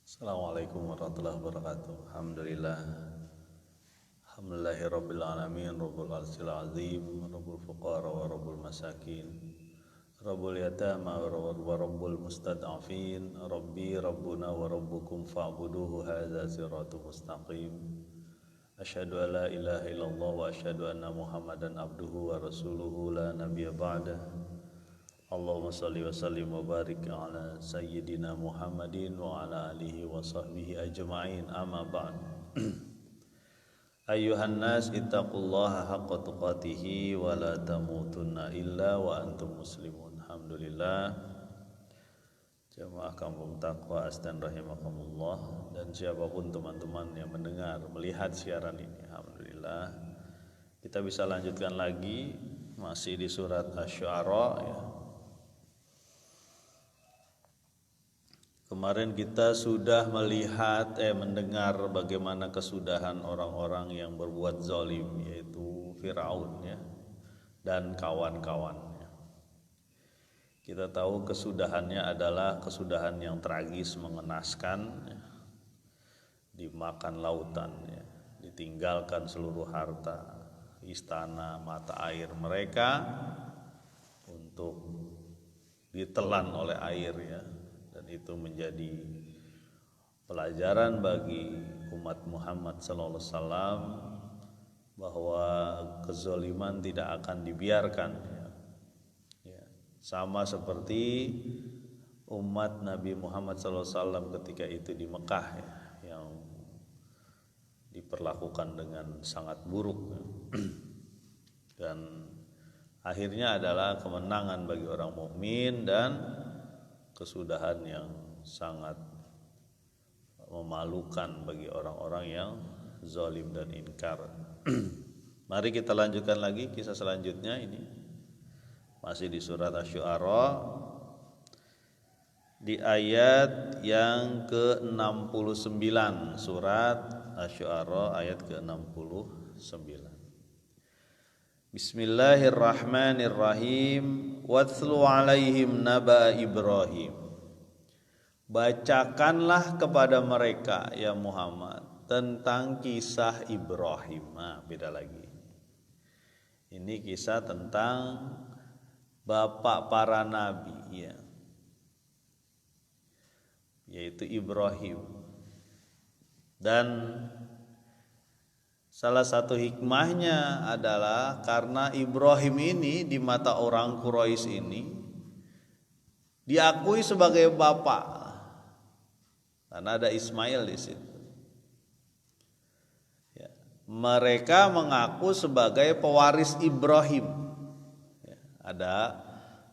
Assalamualaikum warahmatullahi wabarakatuh. Alhamdulillahirabbil alamin, rabbul arsyil azim, rabbul fuqara wa rabbul masakin, rabbul yatama wa rabbul mustad'afin, rabbi rabbuna wa rabbukum fa'buduhu hadza siratun mustaqim. Asyhadu an la ilaha illallah wa asyhadu anna Muhammadan abduhu wa rasuluhu la nabiyya ba'dah. Allahumma salli wa sallim wa barik ala sayyidina Muhammadin wa ala alihi wa sahbihi ajma'in, amma ba'd. Ayyuhan nas ittaqullaha haqqa tuqatihi wa la tamutunna illa wa antum muslimun. Alhamdulillah, jamaah kampung Taqwa Asdan rahimakumullah, dan siapapun teman-teman yang mendengar, melihat siaran ini, alhamdulillah kita bisa lanjutkan lagi masih di surat Asy-Syu'ara ya. Kemarin kita sudah mendengar bagaimana kesudahan orang-orang yang berbuat zalim, yaitu Firaun ya, dan kawan-kawannya. Kita tahu kesudahannya adalah kesudahan yang tragis, mengenaskan ya. Dimakan lautan ya, ditinggalkan seluruh harta, istana, mata air mereka untuk ditelan oleh air ya. Dan itu menjadi pelajaran bagi umat Muhammad sallallahu alaihi wasallam bahwa kezaliman tidak akan dibiarkan ya. Sama seperti umat Nabi Muhammad sallallahu alaihi wasallam ketika itu di Mekah ya, yang diperlakukan dengan sangat buruk ya. Dan akhirnya adalah kemenangan bagi orang mukmin dan kesudahan yang sangat memalukan bagi orang-orang yang zalim dan inkar. Mari kita lanjutkan lagi kisah selanjutnya, ini masih di surat Asy-Syu'ara di ayat yang ke-69. Surat Asy-Syu'ara ayat ke-69. Bismillahirrahmanirrahim. Watslu alaihim naba Ibrahim. Bacakanlah kepada mereka ya Muhammad tentang kisah Ibrahim. Nah, beda lagi. Ini kisah tentang bapak para nabi ya, yaitu Ibrahim. Dan salah satu hikmahnya adalah karena Ibrahim ini di mata orang Quraisy ini diakui sebagai bapak, karena ada Ismail di situ. Ya, mereka mengaku sebagai pewaris Ibrahim. Ya,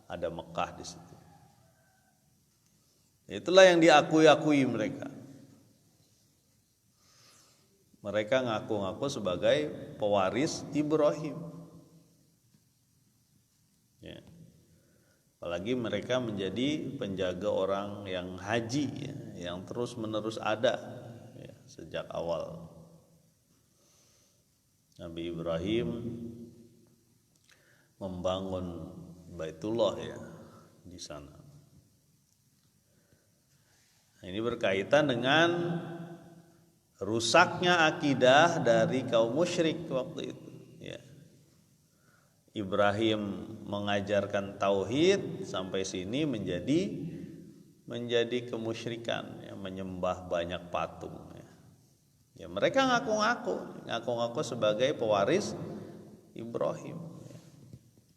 ada Mekah di situ. Itulah yang diakui mereka. Mereka ngaku-ngaku sebagai pewaris Ibrahim ya. Apalagi mereka menjadi penjaga orang yang haji ya, yang terus-menerus ada ya, sejak awal. Nabi Ibrahim membangun Baitullah ya di sana. Nah, ini berkaitan dengan rusaknya akidah dari kaum musyrik waktu itu ya. Ibrahim mengajarkan tauhid sampai sini menjadi kemusyrikan ya, menyembah banyak patung ya. Ya, mereka ngaku-ngaku sebagai pewaris Ibrahim ya.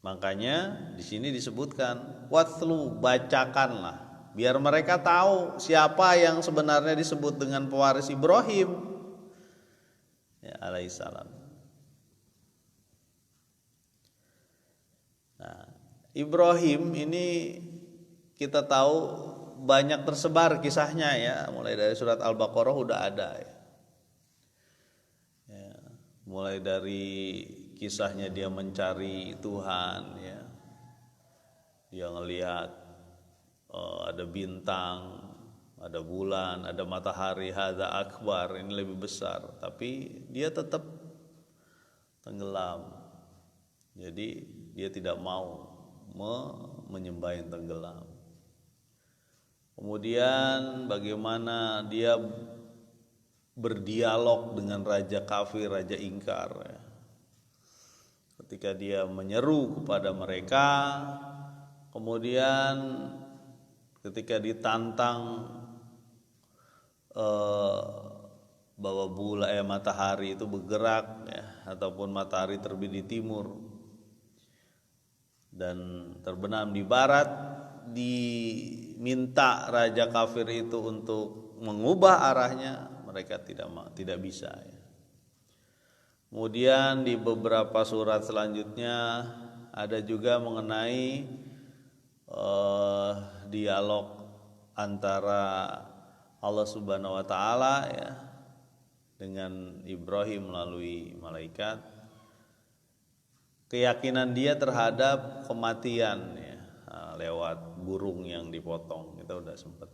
Makanya di sini disebutkan watslu, bacakanlah, biar mereka tahu siapa yang sebenarnya disebut dengan pewaris Ibrahim ya, alaihissalam. Nah, Ibrahim ini kita tahu banyak tersebar kisahnya ya, mulai dari surat Al-Baqarah udah ada ya. Ya, mulai dari kisahnya dia mencari Tuhan ya, dia ngelihat ada bintang, ada bulan, ada matahari, hadza akbar, ini lebih besar, tapi dia tetap tenggelam. Jadi dia tidak mau menyembah yang tenggelam. Kemudian bagaimana dia berdialog dengan raja kafir, raja ingkar, ya. Ketika dia menyeru kepada mereka, kemudian ketika ditantang bahwa matahari itu bergerak, ya, ataupun matahari terbit di timur dan terbenam di barat, diminta raja kafir itu untuk mengubah arahnya, mereka tidak bisa, ya. Kemudian di beberapa surat selanjutnya ada juga mengenai dialog antara Allah Subhanahu wa taala, ya, dengan Ibrahim melalui malaikat. Keyakinan dia terhadap kematian, ya, lewat burung yang dipotong, kita udah sempat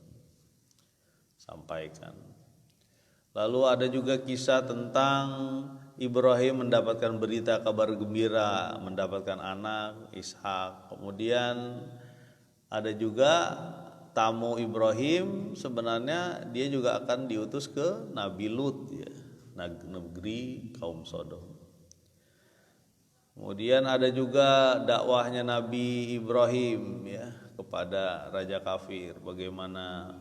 sampaikan. Lalu ada juga kisah tentang Ibrahim mendapatkan berita kabar gembira, mendapatkan anak Ishak. Kemudian ada juga tamu Ibrahim, sebenarnya dia juga akan diutus ke Nabi Lut, ya, negeri kaum Sodom. Kemudian ada juga dakwahnya Nabi Ibrahim, ya, kepada raja kafir, bagaimana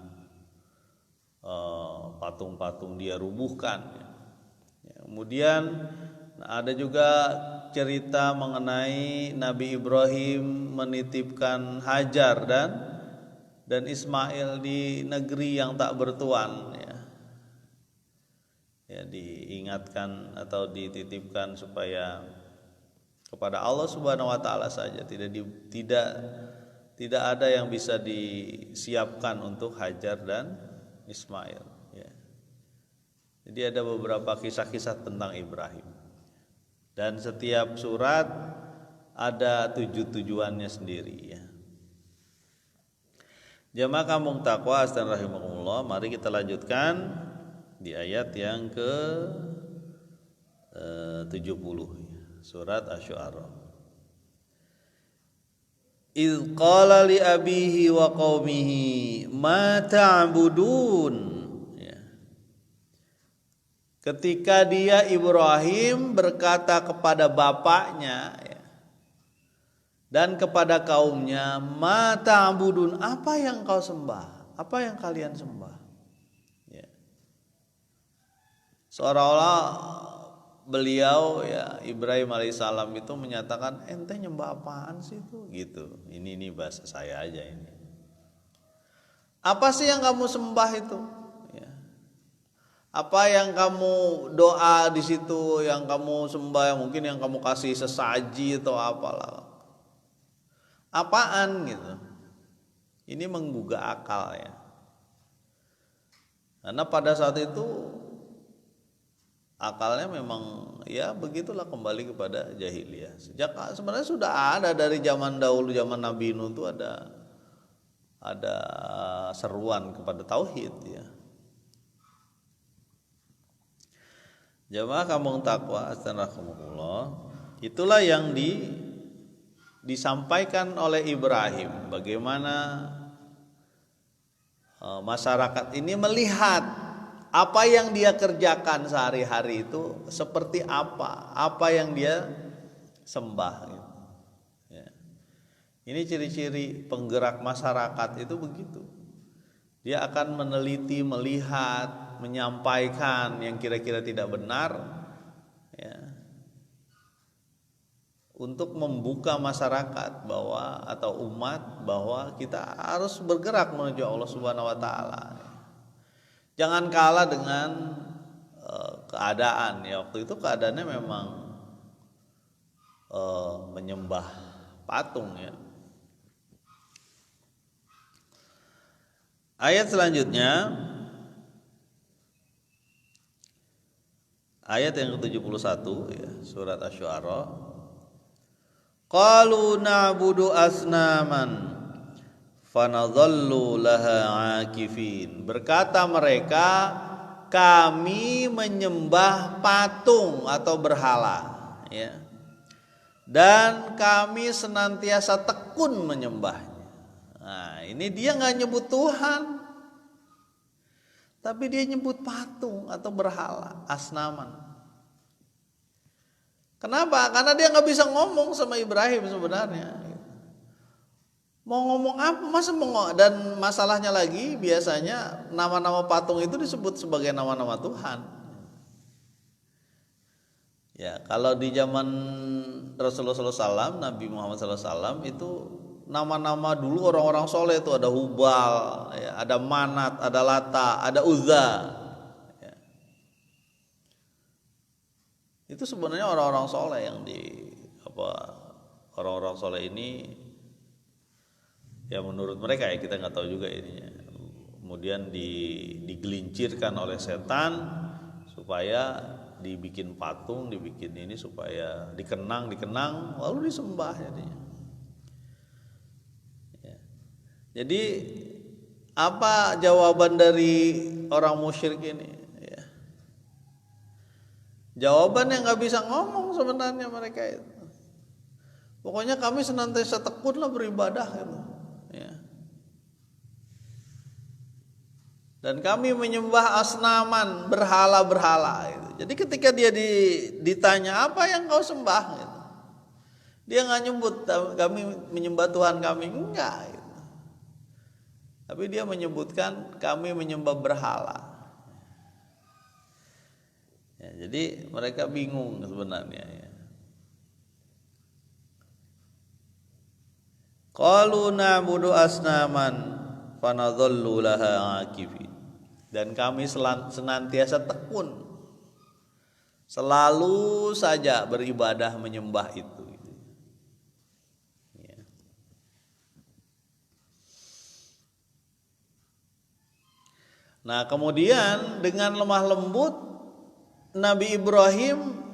patung-patung dia rubuhkan, ya. Kemudian ada juga cerita mengenai Nabi Ibrahim menitipkan Hajar dan Ismail di negeri yang tak bertuan, ya. Ya, diingatkan atau dititipkan supaya kepada Allah Subhanahu wa taala saja, tidak ada yang bisa disiapkan untuk Hajar dan Ismail, ya. Jadi ada beberapa kisah-kisah tentang Ibrahim. Dan setiap surat ada tujuannya sendiri, ya. Jamaah kampung takwa astan rahimakumullah, mari kita lanjutkan di ayat yang ke 70, ya. Surat Asy-Syu'ara. Idz qala li abihi wa qaumihi ma ta'budun, ya. Ketika dia Ibrahim berkata kepada bapaknya, ya, dan kepada kaumnya, ma ta'budun, apa yang kau sembah? Apa yang kalian sembah? Ya. Seolah-olah beliau, ya, Ibrahim alaihissalam itu menyatakan, ente nyembah apaan sih itu? Gitu. Ini bahasa saya aja ini. Apa sih yang kamu sembah itu? Ya. Apa yang kamu doa di situ, yang kamu sembah, mungkin yang kamu kasih sesaji atau apalah. Apaan gitu? Ini menggugah akal, ya. Karena pada saat itu akalnya memang, ya, begitulah, kembali kepada jahiliyah. Sebenarnya sudah ada dari zaman dahulu, zaman Nabi Nuh itu ada seruan kepada tauhid, ya. Jamaah kampung takwa astagfirullah, itulah yang disampaikan oleh Ibrahim, bagaimana masyarakat ini melihat apa yang dia kerjakan sehari-hari itu seperti apa yang dia sembah, gitu. Ya. Ini ciri-ciri penggerak masyarakat itu begitu. Dia akan meneliti, melihat, menyampaikan yang kira-kira tidak benar, ya, untuk membuka masyarakat atau umat bahwa kita harus bergerak menuju Allah Subhanahu wa taala. Jangan kalah dengan keadaan, ya. Waktu itu keadaannya memang menyembah patung, ya. Ayat selanjutnya, ayat yang ke-71, ya, surat Asy-Syu'ara. Qalu na'budu asnaman fanadhallu laha akifin. Berkata mereka, kami menyembah patung atau berhala, ya, dan kami senantiasa tekun menyembahnya. Nah, ini dia nggak nyebut Tuhan, tapi dia nyebut patung atau berhala, asnaman. Kenapa? Karena dia nggak bisa ngomong sama Ibrahim sebenarnya. Mau ngomong apa? Masa mau, dan masalahnya lagi biasanya nama-nama patung itu disebut sebagai nama-nama Tuhan. Ya, kalau di zaman Rasulullah SAW, Nabi Muhammad SAW itu nama-nama dulu orang-orang soleh itu ada Hubal, ya, ada Manat, ada Lata, ada Uzza. Ya. Itu sebenarnya orang-orang soleh yang orang-orang soleh ini. Ya menurut mereka, ya kita nggak tahu juga ininya. Kemudian digelincirkan oleh setan supaya dibikin patung, dibikin ini supaya dikenang, lalu disembah jadinya. Ya. Jadi apa jawaban dari orang musyrik ini? Ya. Jawabannya nggak bisa ngomong sebenarnya mereka itu. Pokoknya kami senantiasa tekunlah beribadah gitu. Ya. Dan kami menyembah asnaman, berhala-berhala gitu. Jadi ketika dia ditanya apa yang kau sembah gitu, dia nggak nyebut kami menyembah Tuhan kami, enggak gitu. Tapi dia menyebutkan kami menyembah berhala. Ya, jadi mereka bingung sebenarnya ya. Qalu na'budu asnaman fanadhallu laha akifin. Dan kami senantiasa tekun, selalu saja beribadah menyembah itu. Ya. Nah kemudian dengan lemah lembut Nabi Ibrahim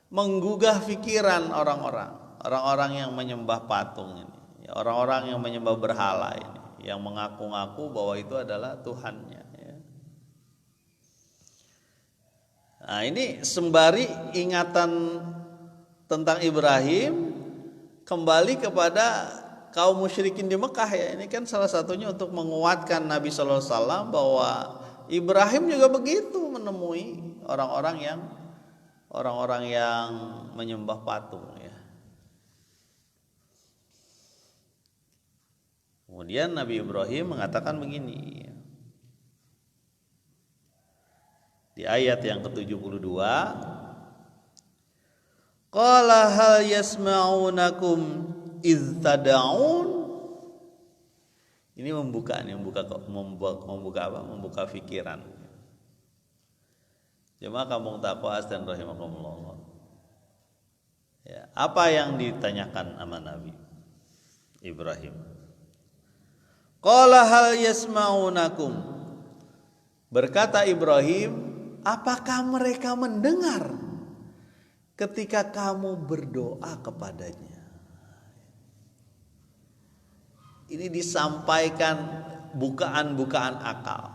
menggugah pikiran orang-orang yang menyembah patung ini, orang-orang yang menyembah berhala ini, yang mengaku-ngaku bahwa itu adalah Tuhannya. Ya. Nah ini sembari ingatan tentang Ibrahim kembali kepada kaum musyrikin di Mekah ya. Ini kan salah satunya untuk menguatkan Nabi Sallallahu Alaihi Wasallam bahwa Ibrahim juga begitu menemui orang-orang yang menyembah patung ya. Kemudian Nabi Ibrahim mengatakan begini di ayat yang ke-72, qala hal yasma'unakum idz tad'un. Ini membuka apa? Membuka pikiran. Jemaah kampung taqwa asdan rahimakumullah. Ya, apa yang ditanyakan sama Nabi Ibrahim? Qala hal yasma'unakum. Berkata Ibrahim, apakah mereka mendengar ketika kamu berdoa kepadanya? Ini disampaikan bukaan akal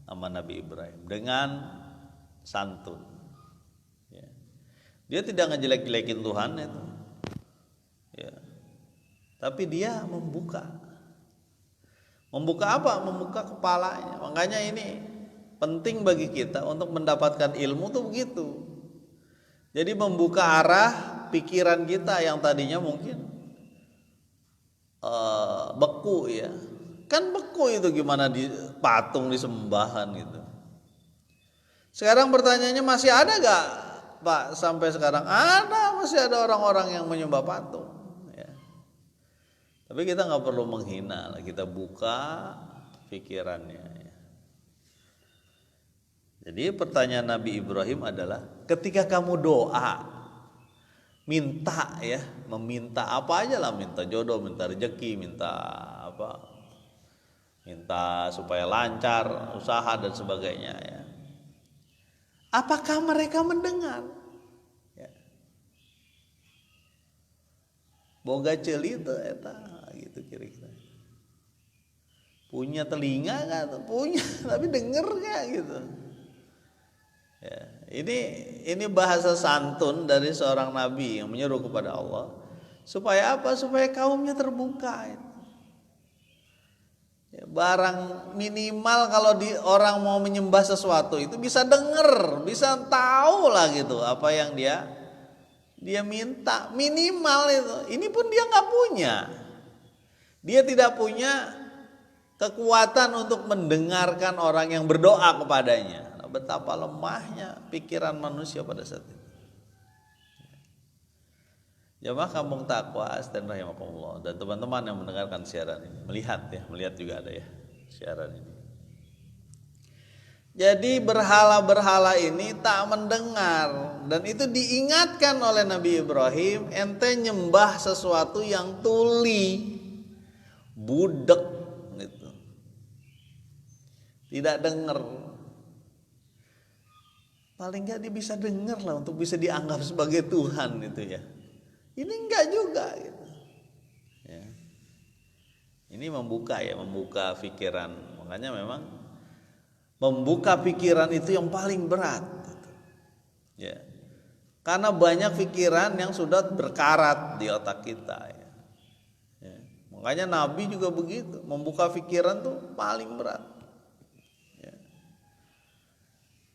sama Nabi Ibrahim dengan santun. Ya. Dia tidak ngejelek-jelekin Tuhan itu. Ya. Tapi dia membuka apa? Membuka kepalanya. Makanya ini penting bagi kita untuk mendapatkan ilmu tuh begitu. Jadi membuka arah pikiran kita yang tadinya mungkin beku ya. Kan beku itu gimana di patung disembahan gitu. Sekarang pertanyaannya masih ada gak Pak sampai sekarang? Ada, masih ada orang-orang yang menyembah patung. Tapi kita nggak perlu menghina, kita buka pikirannya. Jadi pertanyaan Nabi Ibrahim adalah, ketika kamu doa, minta ya, meminta apa aja lah, minta jodoh, minta rezeki, minta apa, minta supaya lancar usaha dan sebagainya. Ya. Apakah mereka mendengar? Ya. Boga celita eta. Gitu kira-kira. Punya telinga kan? Punya, tapi denger gak gitu. Ya, ini bahasa santun dari seorang nabi yang menyeru kepada Allah Supaya apa? Supaya kaumnya terbuka. Ya, barang minimal kalau orang mau menyembah sesuatu itu bisa denger, bisa tahu lah gitu apa yang dia minta, minimal itu. Ini pun dia nggak punya. Dia tidak punya kekuatan untuk mendengarkan orang yang berdoa kepadanya. Betapa lemahnya pikiran manusia pada saat itu. Jamaah kampung takwa dan rahimakumullah, dan teman-teman yang mendengarkan siaran ini, melihat juga ada ya siaran ini. Jadi berhala-berhala ini tak mendengar, dan itu diingatkan oleh Nabi Ibrahim, ente nyembah sesuatu yang tuli, budek gitu. Tidak dengar. Paling enggak dia bisa dengar lah untuk bisa dianggap sebagai Tuhan itu ya. Ini enggak juga gitu. Ya. Ini membuka pikiran. Makanya memang membuka pikiran itu yang paling berat gitu. Ya. Karena banyak pikiran yang sudah berkarat di otak kita ya. Ya. Makanya Nabi juga begitu, membuka pikiran tuh paling berat. Ya.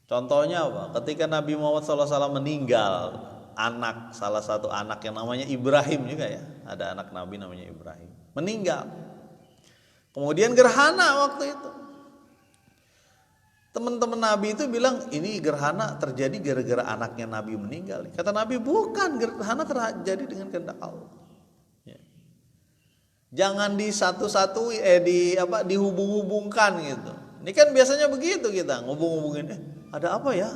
Contohnya apa? Ketika Nabi Muhammad SAW meninggal, salah satu anak yang namanya Ibrahim juga ya, ada anak Nabi namanya Ibrahim, meninggal. Kemudian gerhana waktu itu, teman-teman Nabi itu bilang ini gerhana terjadi gara-gara anaknya Nabi meninggal. Kata Nabi, bukan, gerhana terjadi dengan kehendak Allah. Ya. Jangan dihubung-hubungkan gitu. Ini kan biasanya begitu kita ngubung-hubungin, ada apa ya?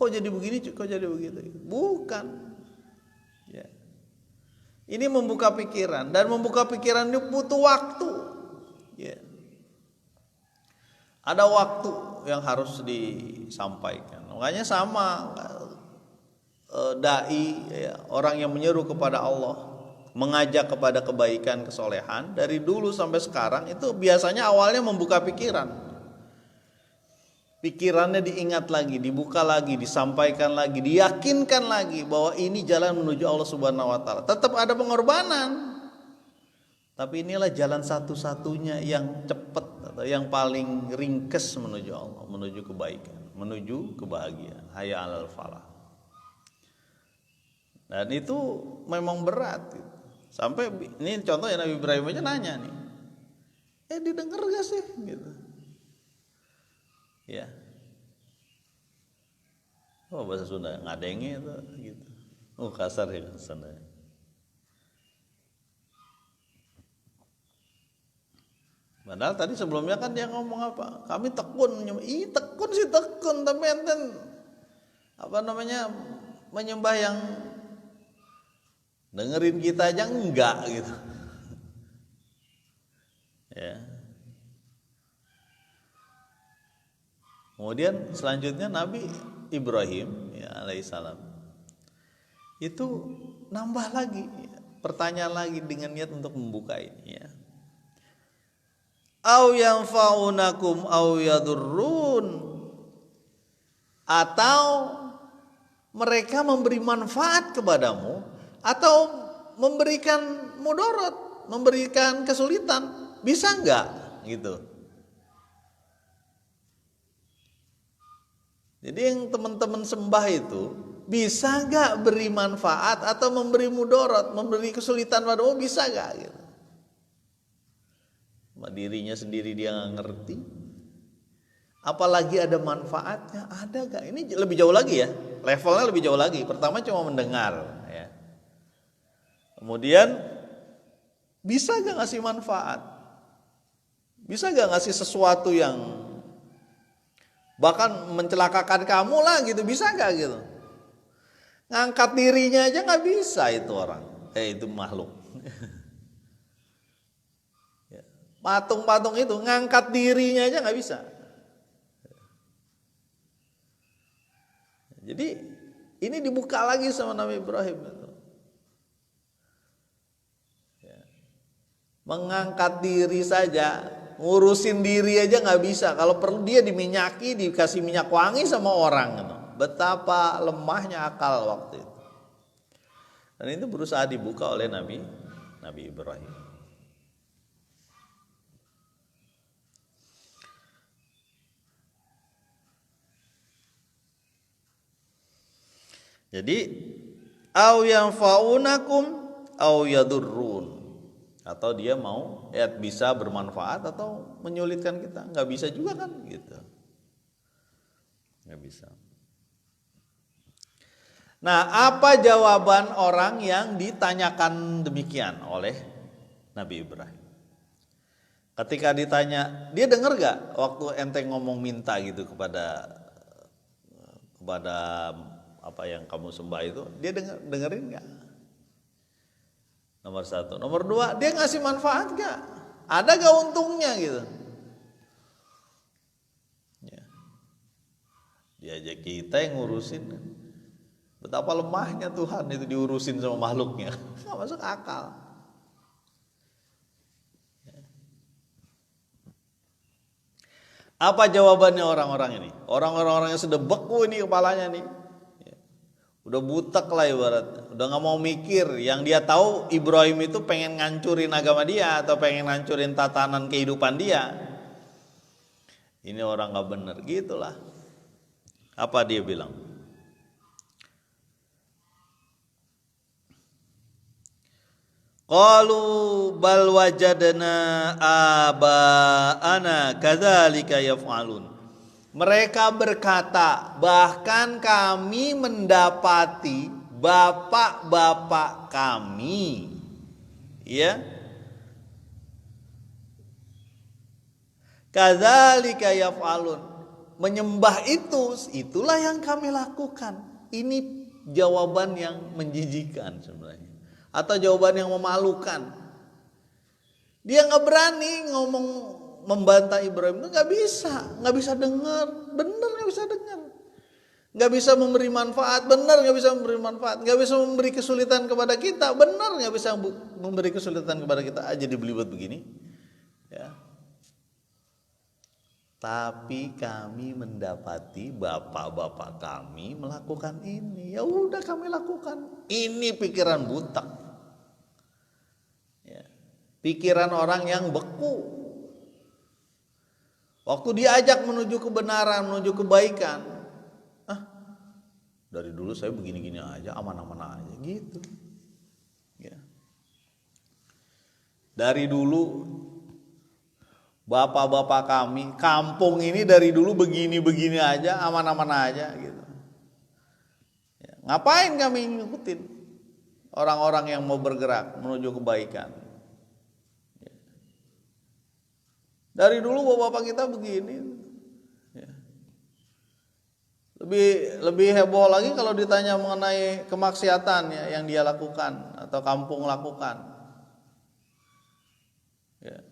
Kok jadi begini, kok jadi begitu? Bukan. Ya. Ini membuka pikiran, dan membuka pikiran itu butuh waktu. Ya. Ada waktu yang harus disampaikan. Makanya sama dai, ya, orang yang menyeru kepada Allah, mengajak kepada kebaikan, kesolehan, dari dulu sampai sekarang itu biasanya awalnya membuka pikiran. Pikirannya diingat lagi, dibuka lagi, disampaikan lagi, diyakinkan lagi bahwa ini jalan menuju Allah Subhanahu wa taala. Tetap ada pengorbanan. Tapi inilah jalan satu-satunya yang cepat atau yang paling ringkes menuju Allah, menuju kebaikan, menuju kebahagiaan. Hayya 'alal falah. Dan itu memang berat gitu. Sampai ini contohnya Nabi Ibrahim aja nanya nih. Didengar gak sih gitu. Ya. Oh, bahasa Sunda ngadenge itu gitu. Oh, kasar ya Sunda. Padahal tadi sebelumnya kan dia ngomong apa? Kami tekun, tekun sih tekun, tapi enten menyembah yang dengerin kita aja enggak gitu. Ya. Kemudian selanjutnya Nabi Ibrahim ya alaihissalam itu nambah lagi pertanyaan lagi dengan niat untuk membuka ini ya. Au yanfa'unakum au yadurrun, atau mereka memberi manfaat kepadamu atau memberikan mudarat, memberikan kesulitan, bisa enggak gitu. Jadi yang teman-teman sembah itu bisa enggak beri manfaat atau memberi mudarat, memberi kesulitan padamu, bisa enggak gitu. Dirinya sendiri dia nggak ngerti, apalagi ada manfaatnya, ada gak? Ini lebih jauh lagi ya, levelnya lebih jauh lagi. Pertama cuma mendengar ya, kemudian bisa gak ngasih manfaat, bisa gak ngasih sesuatu yang bahkan mencelakakan kamu lah gitu, bisa gak gitu. Ngangkat dirinya aja gak bisa itu orang, itu makhluk. Patung-patung itu ngangkat dirinya aja nggak bisa. Jadi ini dibuka lagi sama Nabi Ibrahim itu. Mengangkat diri saja, ngurusin diri aja nggak bisa. Kalau perlu dia diminyaki, dikasih minyak wangi sama orang gitu. Betapa lemahnya akal waktu itu. Dan itu berusaha dibuka oleh Nabi Ibrahim. Jadi au yanfa'unakum au yadurrun, atau dia mau bisa bermanfaat atau menyulitkan kita. Nggak bisa juga kan gitu. Nggak bisa. Nah, apa jawaban orang yang ditanyakan demikian oleh Nabi Ibrahim? Ketika ditanya, dia dengar gak waktu ente ngomong minta gitu kepada apa yang kamu sembah itu? Dia dengerin gak? Nomor satu. Nomor dua, dia ngasih manfaat gak? Ada gak untungnya gitu? Ya. Diajak kita yang ngurusin. Betapa lemahnya Tuhan itu diurusin sama makhluknya. Nggak masuk akal. Apa jawabannya orang-orang ini? Orang-orang yang sudah beku ini kepalanya nih. Udah butek lah ibaratnya. Udah gak mau mikir. Yang dia tahu Ibrahim itu pengen ngancurin agama dia, atau pengen ngancurin tatanan kehidupan dia. Ini orang gak bener. Gitulah. Apa dia bilang? Qalu bal wajadna abaana kadzalika yaf'alun. Mereka berkata, bahkan kami mendapati bapak-bapak kami, ya, kadzalika yaf'alun, menyembah itulah yang kami lakukan. Ini jawaban yang menjijikan sebenarnya, atau jawaban yang memalukan. Dia nggak berani ngomong membantah Ibrahim, itu nggak bisa dengar, bener nggak bisa dengar, nggak bisa memberi manfaat, bener nggak bisa memberi manfaat, nggak bisa memberi kesulitan kepada kita, bener nggak bisa memberi kesulitan kepada kita, aja dibelibat begini, ya. Tapi kami mendapati bapak-bapak kami melakukan ini, ya udah kami lakukan. Ini pikiran butak, ya. Pikiran orang yang beku. Waktu diajak menuju kebenaran, menuju kebaikan, dari dulu saya begini-gini aja, aman-aman aja, gitu. Ya. Dari dulu bapak-bapak kami, kampung ini dari dulu begini-begini aja, aman-aman aja gitu. Ya, ngapain kami ngikutin orang-orang yang mau bergerak menuju kebaikan? Ya. Dari dulu bapak-bapak kita begini. Ya. Lebih heboh lagi kalau ditanya mengenai kemaksiatan ya, yang dia lakukan atau kampung lakukan. Ya.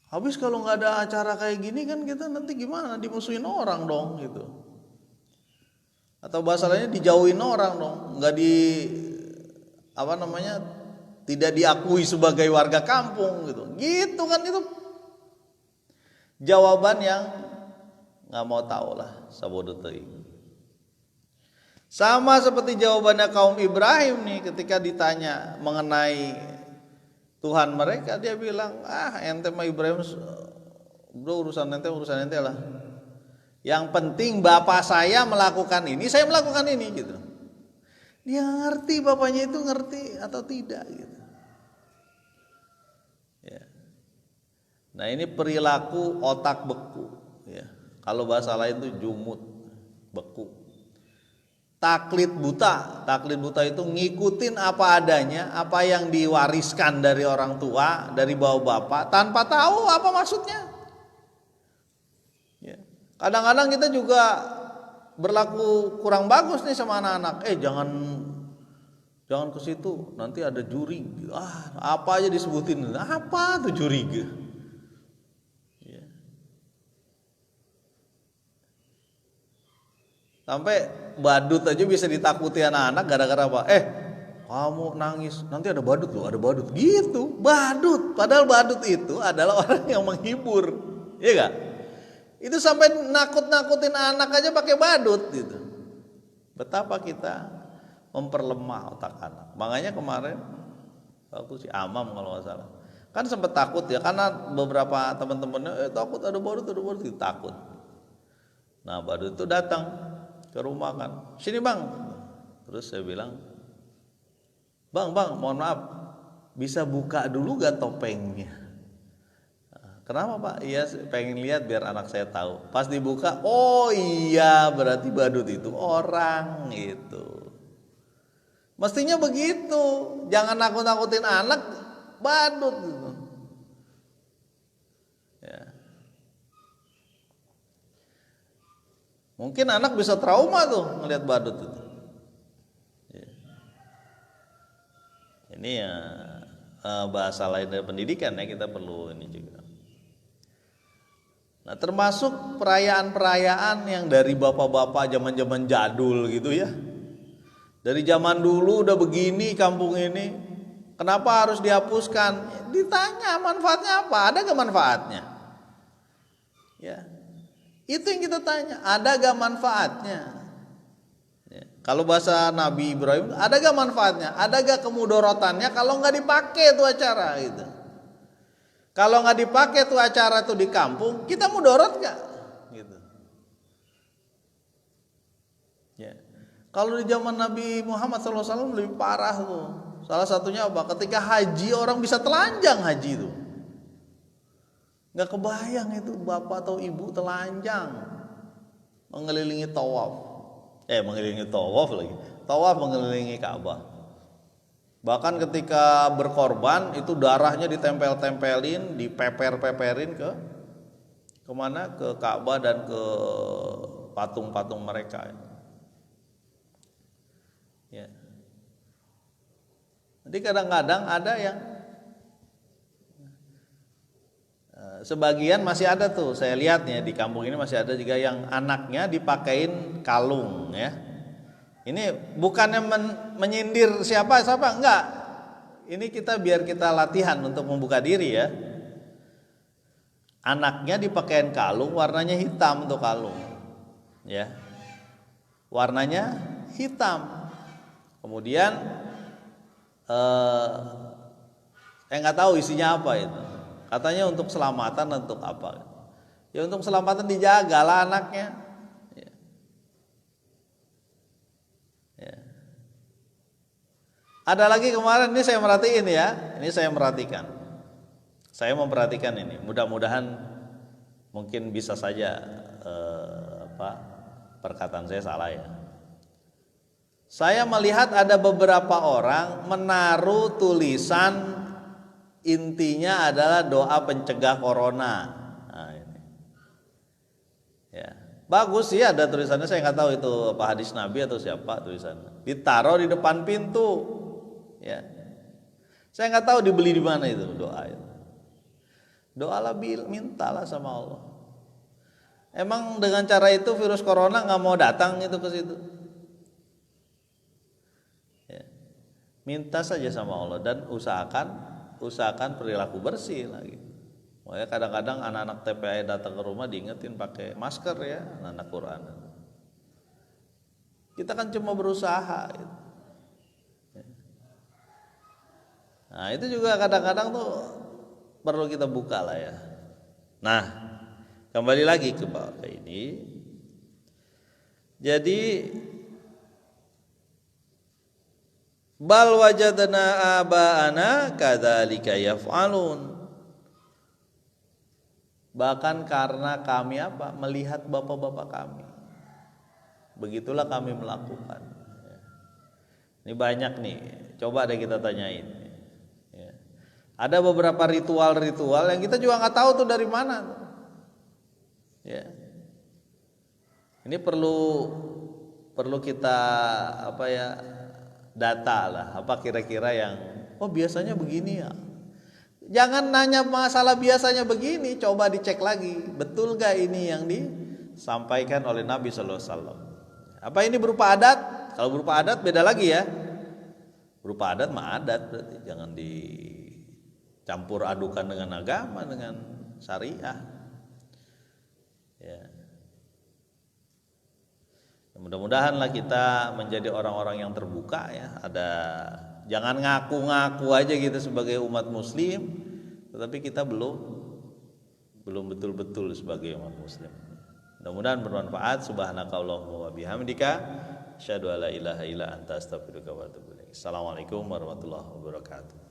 Habis kalau nggak ada acara kayak gini kan kita nanti gimana, dimusuhin orang dong gitu. Atau bahasa lainnya dijauhin orang dong, tidak diakui sebagai warga kampung gitu. Gitu kan, itu jawaban yang nggak mau tahu lah, sabodo teuing. Sama seperti jawabannya kaum Ibrahim nih ketika ditanya mengenai Tuhan mereka, dia bilang, ente mah Ibrahim, bro, urusan ente lah. Yang penting bapak saya melakukan ini, saya melakukan ini gitu. Dia ngerti bapaknya itu ngerti atau tidak gitu. Ya. Nah ini perilaku otak beku. Ya. Kalau bahasa lain itu jumut, beku. Taklid buta itu ngikutin apa adanya, apa yang diwariskan dari orang tua, dari bapak, tanpa tahu apa maksudnya. Ya. Kadang-kadang kita juga berlaku kurang bagus nih sama anak-anak. Jangan ke situ, nanti ada juri. Apa aja disebutin, apa tuh juri? Ya. Sampai badut aja bisa ditakuti anak-anak gara-gara apa? Kamu nangis, nanti ada badut loh, ada badut. Gitu, badut. Padahal badut itu adalah orang yang menghibur. Iya gak? Itu sampai nakut-nakutin anak aja pakai badut gitu. Betapa kita memperlemah otak anak. Makanya kemarin waktu si Amam kalau nggak salah, kan sempat takut ya, karena beberapa teman-temannya takut ada badut takut. Nah badut itu datang ke rumah kan, sini bang. Terus saya bilang, bang mohon maaf, bisa buka dulu gak topengnya? Kenapa pak? Iya pengen lihat biar anak saya tahu. Pas dibuka, oh iya berarti badut itu orang gitu. Mestinya begitu. Jangan nakut-nakutin anak, badut gitu. Ya. Mungkin anak bisa trauma tuh ngelihat badut itu. Ya. Ini ya bahasa lain dari pendidikan ya, kita perlu ini juga. Nah termasuk perayaan-perayaan yang dari bapak-bapak zaman-zaman jadul gitu ya. Dari zaman dulu udah begini kampung ini, kenapa harus dihapuskan? Ditanya manfaatnya apa? Ada gak manfaatnya? Ya, itu yang kita tanya. Ada gak manfaatnya? Ya. Kalau bahasa Nabi Ibrahim, ada gak manfaatnya? Ada gak kemudorotannya kalau nggak dipakai tuh acara gitu? Kalau nggak dipakai tuh acara tuh di kampung, kita mudorot nggak? Gitu. Ya. Kalau di zaman Nabi Muhammad SAW lebih parah tuh. Salah satunya apa? Ketika haji orang bisa telanjang haji itu. Nggak kebayang itu bapak atau ibu telanjang mengelilingi tawaf. Mengelilingi tawaf lagi. Tawaf mengelilingi Ka'bah. Bahkan ketika berkorban itu darahnya ditempel-tempelin, dipeper-peperin ke kemana? Ke Ka'bah dan ke patung-patung mereka. Ya. Jadi kadang-kadang ada yang sebagian masih ada tuh, saya lihatnya di kampung ini masih ada juga yang anaknya dipakein kalung ya. Ini bukannya menyindir siapa enggak. Ini kita biar kita latihan untuk membuka diri ya. Anaknya dipakein kalung, warnanya hitam untuk kalung. Ya. Warnanya hitam. Kemudian saya nggak tahu isinya apa itu. Katanya untuk selamatan, untuk apa? Ya untuk selamatan dijagalah anaknya. Ada lagi kemarin ini saya merhatiin ya, ini saya merhatikan. Saya memperhatikan ini. Mudah-mudahan mungkin bisa saja perkataan saya salah ya. Saya melihat ada beberapa orang menaruh tulisan intinya adalah doa pencegah corona. Nah, ini. Ya. Bagus sih ada tulisannya, saya nggak tahu itu apa hadis Nabi atau siapa tulisannya. Ditaruh di depan pintu. Ya, saya nggak tahu dibeli di mana itu doa itu. Doalah mintalah sama Allah. Emang dengan cara itu virus corona nggak mau datang itu ke situ. Ya. Minta saja sama Allah dan usahakan perilaku bersih lagi. Makanya kadang-kadang anak-anak TPA datang ke rumah diingetin pakai masker ya, anak Quran. Kita kan cuma berusaha. Gitu. Nah itu juga kadang-kadang tuh perlu kita buka lah ya. Nah kembali lagi ke bawah ini. Jadi bal wajadna aba'ana kadzalika yaf'alun. Bahkan karena kami melihat bapak-bapak kami. Begitulah kami melakukan. Ini banyak nih. Coba deh kita tanyain. Ada beberapa ritual-ritual yang kita juga nggak tahu tuh dari mana. Ya. Ini perlu kita data lah. Apa kira-kira yang biasanya begini ya. Jangan nanya masalah biasanya begini, coba dicek lagi. Betul gak ini yang disampaikan oleh Nabi sallallahu alaihi wasallam? Apa ini berupa adat? Kalau berupa adat beda lagi ya. Berupa adat mah adat berarti jangan campur adukan dengan agama, dengan syariah. Ya. Mudah-mudahanlah kita menjadi orang-orang yang terbuka ya. Jangan ngaku-ngaku aja gitu sebagai umat muslim, tetapi kita belum betul-betul sebagai umat muslim. Mudah-mudahan bermanfaat. Subhanakallahumma wa bihamdika asyhadu alla ilaha illa anta astaghfiruka wa atubu ilaik. Assalamualaikum warahmatullahi wabarakatuh.